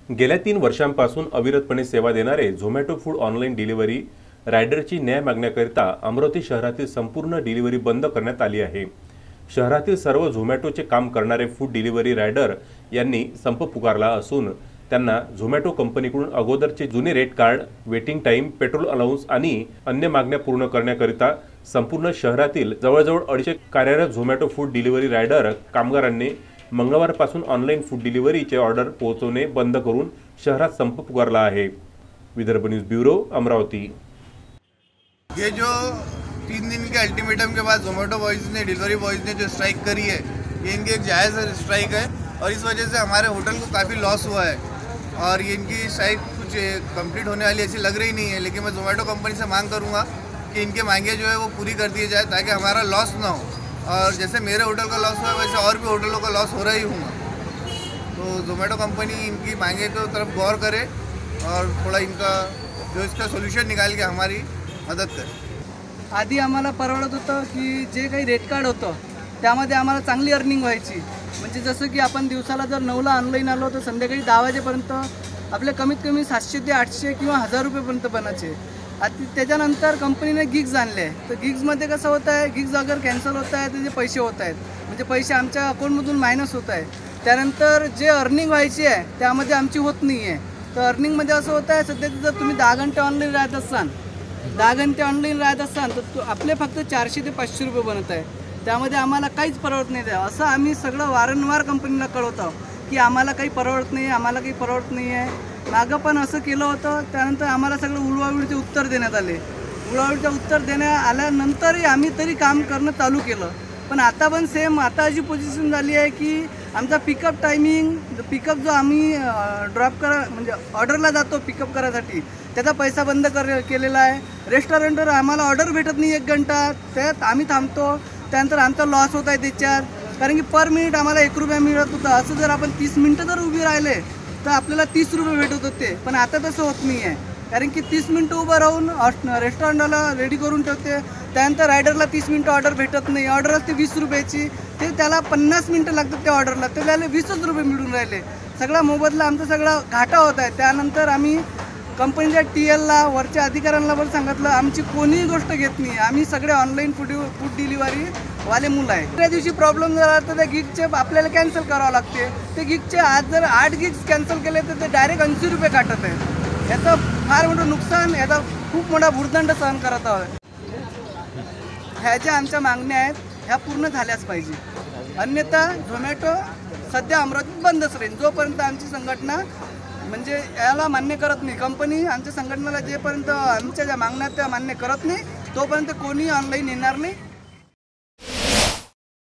गेल्या 3 वर्षांपासून अविरतपणे सेवा देणारे झोमॅटो फूड ऑनलाईन डिलिव्हरी रायडरची न्याय मागण्याकरिता अमरावती शहरातील संपूर्ण डिलिव्हरी बंद करण्यात आली आहे। शहरातील सर्व झोमॅटोचे काम करणारे फूड डिलिव्हरी रायडर यांनी संप पुकारला असून त्यांना झोमॅटो कंपनीकडून अगोदरचे जुने rate card, waiting time, petrol allowance आणि अन्य मागण्या पूर्ण करण्याकरिता संपूर्ण शहरातील जवळजवळ 250 कार्यरत झोमॅटो फूड डिलिव्हरी रायडर कामगारांनी मंगळवारपासून ऑनलाइन फूड डिलिव्हरीचे ऑर्डर पोहोचवणे बंद करून शहरात संप पुकारला आहे। Vidarbha news bureau, Amravati. ये जो 3 दिन के अल्टीमेटम के बाद जोमेटो बॉयज़ ने, डिलीवरी बॉयज़ ने जो स्ट्राइक करी है, ये इनकी एक जायज़ स्ट्राइक है और इस वजह से हमारे होटल को काफ़ी लॉस हुआ है और ये इनकी स्ट्राइक कुछ कंप्लीट होने वाली ऐसी लग रही नहीं है। लेकिन मैं जोमेटो कंपनी से मांग करूँगा कि इनके मांगे जो है वो पूरी कर दी जाए ताकि हमारा लॉस ना हो, और जैसे मेरे होटल का लॉस हुआ वैसे और भी होटलों का लॉस हो रहा ही होगा। तो जोमेटो कंपनी इनकी मांगे की तरफ गौर करे और थोड़ा इनका जो इसका सोल्यूशन निकाल के हमारी मदत करे। आधी आम्हाला परवडत होतं की जे काही रेट कार्ड होतं त्यामध्ये आम्हाला चांगली अर्निंग व्हायची। म्हणजे जसं की आपण दिवसाला जर 9ला ऑनलाईन आलो तर संध्याकाळी 10 वाजेपर्यंत आपले कमीत कमी 700 ते 800 किंवा 1000 रुपयेपर्यंत बनायचे। आता त्याच्यानंतर कंपनीने गिग्स आणले, तर गिग्समध्ये कसं होत आहे, गिग्स अगर कॅन्सल होत आहे तर जे पैसे होत आहेत, म्हणजे पैसे आमच्या अकाउंटमधून मायनस होत आहे। त्यानंतर जे अर्निंग व्हायची आहे त्यामध्ये आमची होत नाही आहे। तर अर्निंगमध्ये असं होत आहे, सध्या जर तुम्ही 10 घंटे ऑनलाईन राहत असाल, 10 घंटे ऑनलाईन राहत असाल तर आपले फक्त 400 ते 500 रुपये बनत आहे। त्यामध्ये आम्हाला काहीच परवडत नाही आहे। असं आम्ही सगळं वारंवार कंपनीला कळवतो की आम्हाला काही परवडत नाही, आम्हाला काही परवडत नाही आहे। मागं पण असं केलं होतं, त्यानंतर आम्हाला सगळं उलवाउलचे उत्तर देण्यात आले। उलवाउलचे उत्तर देण्यात आल्यानंतरही आम्ही तरी काम करणं चालू केलं, पण आता पण सेम आता अशी पोझिशन झाली आहे की आमचा पिकअप टायमिंग, पिकअप जो आम्ही ड्रॉप करा म्हणजे ऑर्डरला जातो पिकअप करायसाठी, त्याचा पैसा बंद केलेला आहे। रेस्टॉरंटवर आम्हाला ऑर्डर भेटत नाही 1 घंटा, त्यात आम्ही थांबतो, त्यानंतर आमचा लॉस होत आहे त्याच्यात, कारण की पर मिनिट आम्हाला 1 रुपया मिळत होतं। असं जर आपण 30 मिनटं जर उभी राहिले तर आपल्याला 30 रुपये भेटत होते, पण आता तसं होत नाही आहे, कारण की 30 मिनटं उभं राहून रेस्टॉरंटला रेडी करून ठेवते, त्यानंतर रायडरला 30 मिनटं ऑर्डर भेटत नाही। ऑर्डर असते 20 रुपयाची, ते त्याला 50 मिनटं लागतात त्या ऑर्डरला, तर त्याला 20च रुपये मिळून राहिले। सगळा मोबदला आमचा सगळा घाटा होत आहे। त्यानंतर आम्ही कंपनीच्या TLला, वरच्या अधिकाऱ्यांना पण सांगितलं, आमची कोणीही गोष्ट घेत नाही, आम्ही सगळे ऑनलाईन फूड डिलिव्हरी वाले मुलं आहे। त्या दिवशी प्रॉब्लेम जर आला तर त्या गिगचे आपल्याला कॅन्सल करावं लागते। ते गिगचे आज जर 8 गिग्स कॅन्सल केले तर ते डायरेक्ट 80 रुपये काटत आहे। याचं फार मोठं नुकसान, याचा खूप मोठा भुर्दंड सहन करत आहोत। ह्या ज्या आमच्या मागण्या आहेत ह्या पूर्ण झाल्याच पाहिजे, अन्यथा झोमॅटो सध्या अमरावतीत बंदच राहील जोपर्यंत आमची संघटना म्हणजे याला मान्य करत नाही। कंपनी आमच्या संघटनेला जेपर्यंत आमच्या ज्या मागण्या त्या मान्य करत नाही तोपर्यंत कोणी ऑनलाईन येणार नाही।